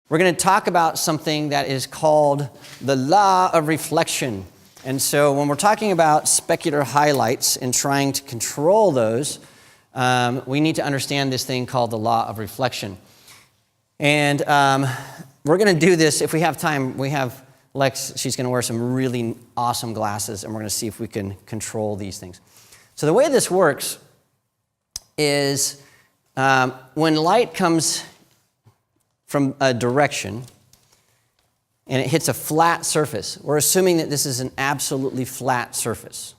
We're going to talk about something that is called the law of reflection. And so when we're talking about specular highlights and trying to control those, we need to understand this thing called the law of reflection. And we're going to do this, if we have time, we have Lex, she's going to wear some really awesome glasses, and we're going to see if we can control these things. So the way this works is when light comes from a direction and it hits a flat surface, we're assuming that this is an absolutely flat surface.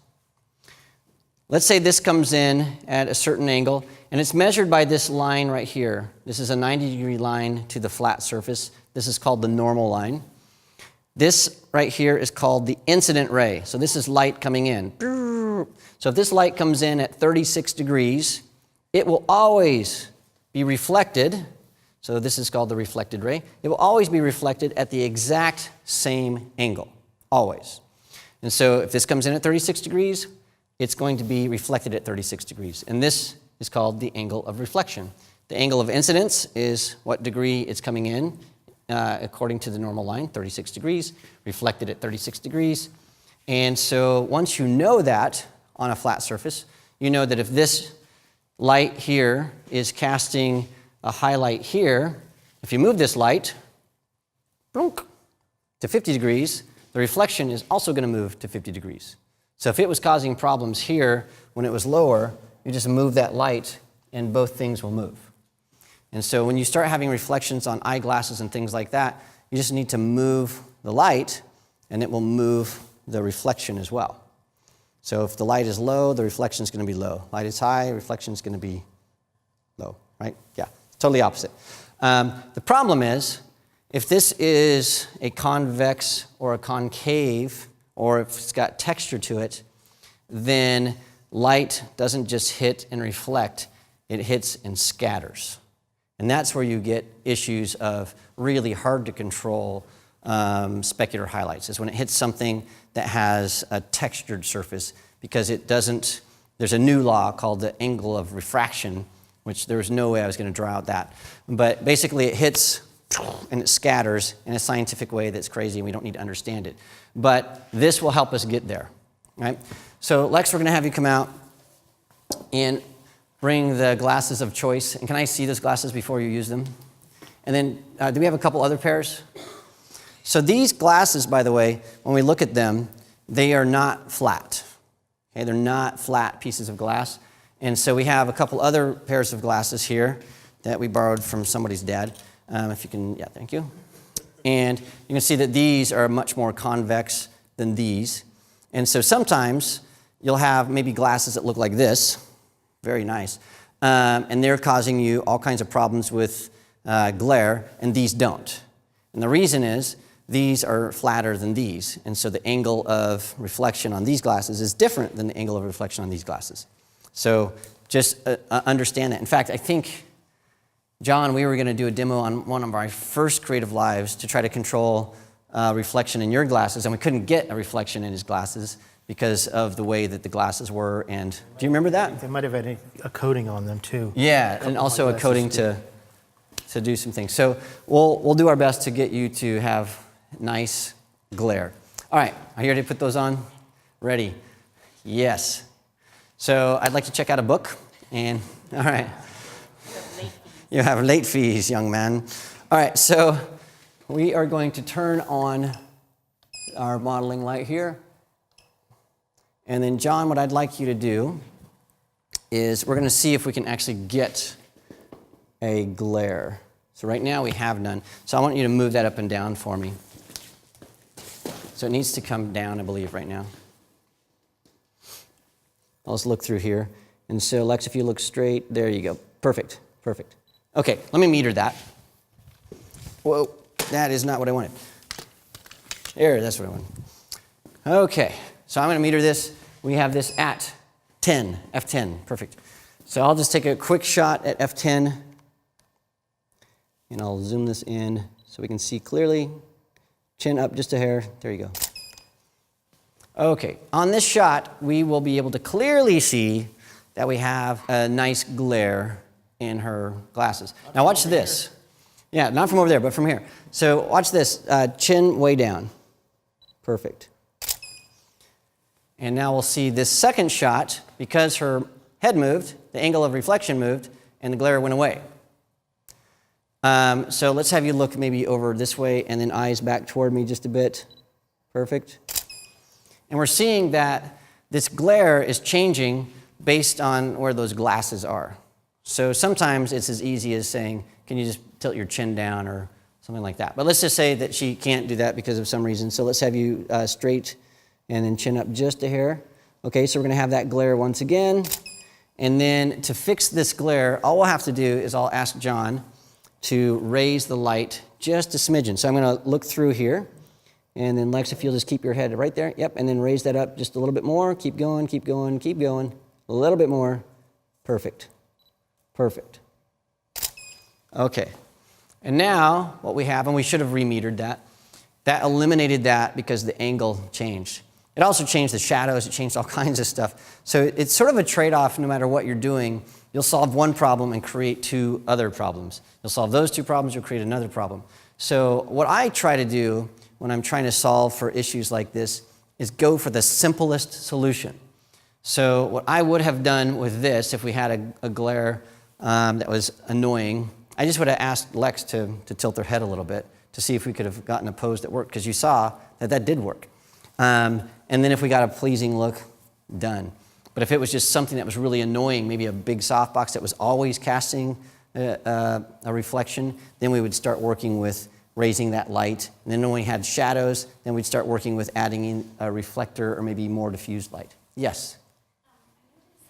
Let's say this comes in at a certain angle, and it's measured by this line right here. This is a 90-degree line to the flat surface. This is called the normal line. This right here is called the incident ray. So this is light coming in. So if this light comes in at 36 degrees, it will always be reflected. So this is called the reflected ray. It will always be reflected at the exact same angle, always. And so if this comes in at 36 degrees, it's going to be reflected at 36 degrees. And this is called the angle of reflection. The angle of incidence is what degree it's coming in, according to the normal line, 36 degrees, reflected at 36 degrees. And so once you know that on a flat surface, you know that if this light here is casting a highlight here, if you move this light to 50 degrees, the reflection is also going to move to 50 degrees. So if it was causing problems here when it was lower, you just move that light and both things will move. And so when you start having reflections on eyeglasses and things like that, you just need to move the light and it will move the reflection as well. So if the light is low, the reflection is going to be low. Light is high, reflection is going to be low, right? Yeah, totally opposite. The problem is, if this is a convex or a concave, or if it's got texture to it, then light doesn't just hit and reflect, it hits and scatters. And that's where you get issues of really hard to control specular highlights, is when it hits something that has a textured surface, because it doesn't, there's a new law called the angle of refraction, which there was no way I was going to draw out that. But basically it hits and it scatters in a scientific way that's crazy and we don't need to understand it. But this will help us get there, right? So Lex, we're going to have you come out and bring the glasses of choice. And can I see those glasses before you use them? And then, do we have a couple other pairs? So these glasses, by the way, when we look at them, they are not flat. Okay, they're not flat pieces of glass. And so we have a couple other pairs of glasses here that we borrowed from somebody's dad. If you can, yeah, thank you. And you can see that these are much more convex than these. And so sometimes you'll have maybe glasses that look like this, very nice, and they're causing you all kinds of problems with glare, and these don't. And the reason is these are flatter than these, and so the angle of reflection on these glasses is different than the angle of reflection on these glasses. So just understand that. In fact, I think, John, we were going to do a demo on one of our first Creative Lives to try to control reflection in your glasses, and we couldn't get a reflection in his glasses because of the way that the glasses were. And do you remember that? They might have had a coating on them too. Yeah, and also a coating to do some things. So we'll do our best to get you to have nice glare. All right, are you ready to put those on? Ready? Yes. So I'd like to check out a book. And all right. You have late fees, young man. All right, so we are going to turn on our modeling light here. And then, John, what I'd like you to do is we're going to see if we can actually get a glare. So right now we have none. So I want you to move that up and down for me. So it needs to come down, I believe, right now. Let's look through here. And so, Lex, if you look straight, there you go. Perfect, perfect. Okay, let me meter that. Whoa, that is not what I wanted. There, that's what I wanted. Okay, so I'm going to meter this. We have this at 10, F10, perfect. So I'll just take a quick shot at F10, and I'll zoom this in so we can see clearly. Chin up just a hair. There you go. Okay, on this shot, we will be able to clearly see that we have a nice glare in her glasses. Now watch this. Yeah, not from over there, but from here. So watch this, chin way down. Perfect. And now we'll see this second shot, because her head moved, the angle of reflection moved, and the glare went away. So let's have you look maybe over this way and then eyes back toward me just a bit. Perfect. And we're seeing that this glare is changing based on where those glasses are. So sometimes it's as easy as saying, can you just tilt your chin down or something like that. But let's just say that she can't do that because of some reason. So let's have you straight and then chin up just a hair. Okay, so we're going to have that glare once again. And then to fix this glare, all we'll have to do is I'll ask John to raise the light just a smidgen. So I'm going to look through here. And then Lex, if you'll just keep your head right there. Yep, and then raise that up just a little bit more. Keep going, keep going, keep going. A little bit more. Perfect. Perfect. Okay. And now what we have, and we should have remetered that, that eliminated that because the angle changed. It also changed the shadows. It changed all kinds of stuff. So it's sort of a trade-off no matter what you're doing. You'll solve one problem and create two other problems. You'll solve those two problems, you'll create another problem. So what I try to do when I'm trying to solve for issues like this is go for the simplest solution. So what I would have done with this, if we had a glare that was annoying, I just would have asked Lex to tilt her head a little bit to see if we could have gotten a pose that worked, because you saw that that did work. And then if we got a pleasing look, done. But if it was just something that was really annoying, maybe a big softbox that was always casting a reflection, then we would start working with raising that light. And then when we had shadows, then we'd start working with adding in a reflector or maybe more diffused light. Yes?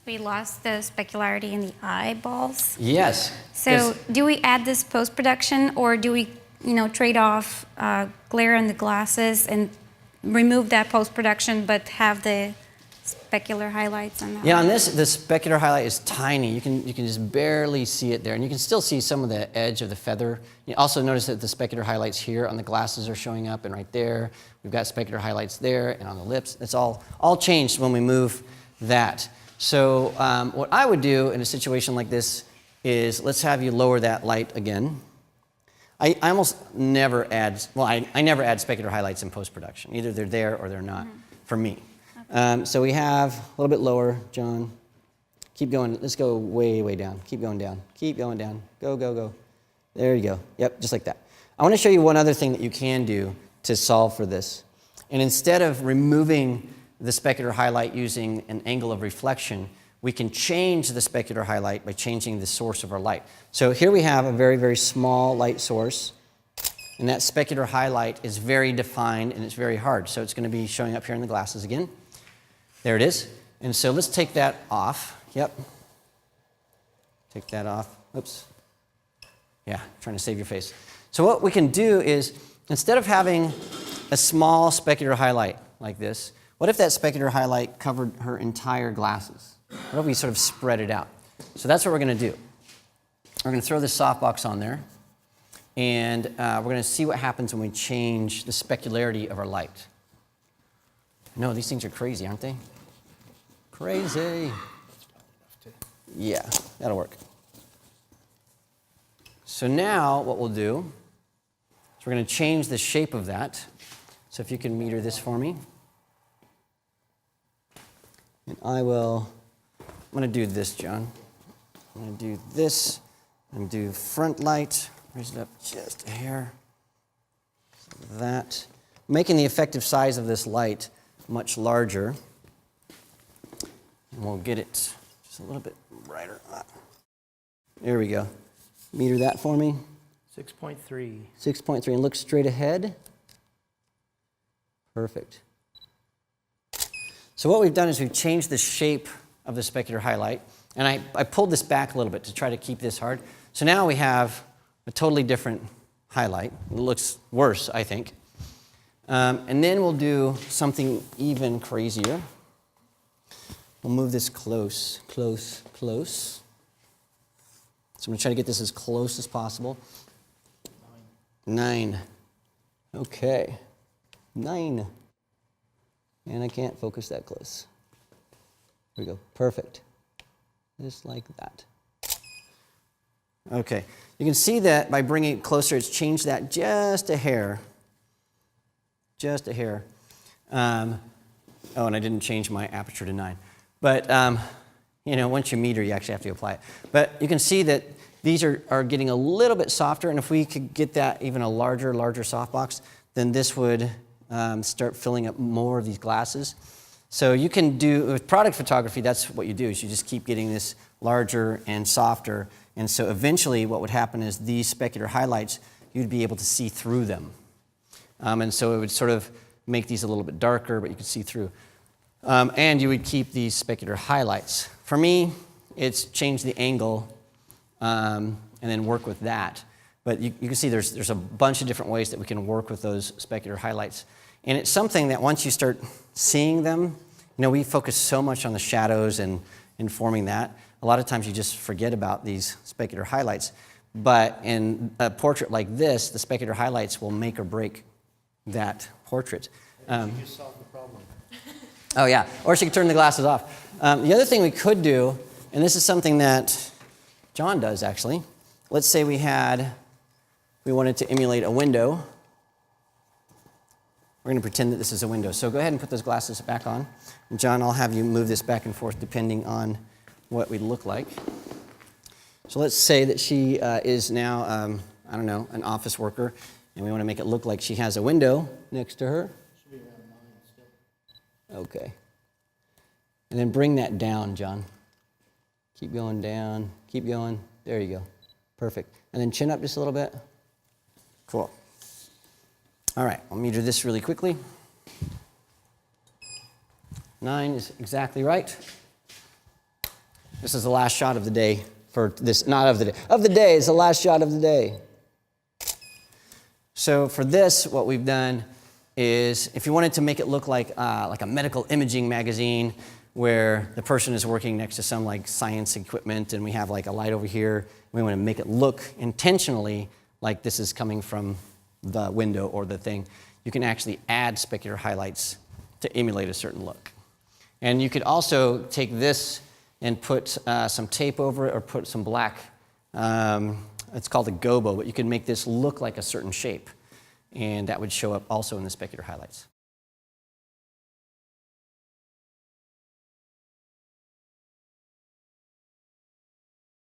We lost the specularity in the eyeballs. Yes. So do we add this post-production, or do we, trade off glare in the glasses and remove that post-production but have the specular highlights on that? Yeah, on this, the specular highlight is tiny. You can just barely see it there, and you can still see some of the edge of the feather. You also notice that the specular highlights here on the glasses are showing up, and right there. We've got specular highlights there, and on the lips. It's all changed when we move that. So what I would do in a situation like this is, let's have you lower that light again. I almost never add, well, I never add specular highlights in post-production. Either they're there or they're not, for me. Okay. So we have a little bit lower, John. Keep going. Let's go way, way down. Keep going down. Keep going down. Go, go, go. There you go. Yep, just like that. I want to show you one other thing that you can do to solve for this. And instead of removing the specular highlight using an angle of reflection, we can change the specular highlight by changing the source of our light. So here we have a very, very small light source, and that specular highlight is very defined and it's very hard. So it's going to be showing up here in the glasses again. There it is. And so let's take that off. Yep. Take that off. Oops. Yeah, trying to save your face. So what we can do is, instead of having a small specular highlight like this, what if that specular highlight covered her entire glasses? What if we sort of spread it out? So that's what we're going to do. We're going to throw this softbox on there, and we're going to see what happens when we change the specularity of our light. No, these things are crazy, aren't they? Crazy. Yeah, that'll work. So now what we'll do is we're going to change the shape of that. So if you can meter this for me. And I'm going to do this, John. I'm going to do this. I'm going to do front light. Raise it up just a hair. Like that. Making the effective size of this light much larger. And we'll get it just a little bit brighter. There we go. Meter that for me. 6.3. 6.3. And look straight ahead. Perfect. So what we've done is we've changed the shape of the specular highlight. And I pulled this back a little bit to try to keep this hard. So now we have a totally different highlight. It looks worse, I think. And then we'll do something even crazier. We'll move this close, close, close. So I'm going to try to get this as close as possible. 9. Okay. 9. And I can't focus that close. Here we go. Perfect. Just like that. Okay. You can see that by bringing it closer, it's changed that just a hair. Just a hair. And I didn't change my aperture to 9. But, once you meter, you actually have to apply it. But you can see that these are getting a little bit softer, and if we could get that even a larger softbox, then this would start filling up more of these glasses. So you can do, with product photography, that's what you do, is you just keep getting this larger and softer. And so eventually what would happen is these specular highlights, you'd be able to see through them. And so it would sort of make these a little bit darker, but you could see through. And you would keep these specular highlights. For me, it's change the angle and then work with that. But you can see there's a bunch of different ways that we can work with those specular highlights. And it's something that once you start seeing them, we focus so much on the shadows and informing that. A lot of times you just forget about these specular highlights. But in a portrait like this, the specular highlights will make or break that portrait. You solved the problem. Oh, yeah. Or she could turn the glasses off. The other thing we could do, and this is something that John does actually. Let's say we wanted to emulate a window. We're going to pretend that this is a window. So go ahead and put those glasses back on. And John, I'll have you move this back and forth depending on what we look like. So let's say that she is now, an office worker, and we want to make it look like she has a window next to her. Should be around 9 still. Okay. And then bring that down, John. Keep going down. Keep going. There you go. Perfect. And then chin up just a little bit. Cool. All right, I'll meter this really quickly. 9 is exactly right. This is the last shot of the day for this, not of the day. Of the day is the last shot of the day. So for this, what we've done is, if you wanted to make it look like a medical imaging magazine where the person is working next to some science equipment and we have a light over here, we want to make it look intentionally like this is coming from the window or the thing, you can actually add specular highlights to emulate a certain look. And you could also take this and put some tape over it or put some black, it's called a gobo, but you can make this look like a certain shape. And that would show up also in the specular highlights.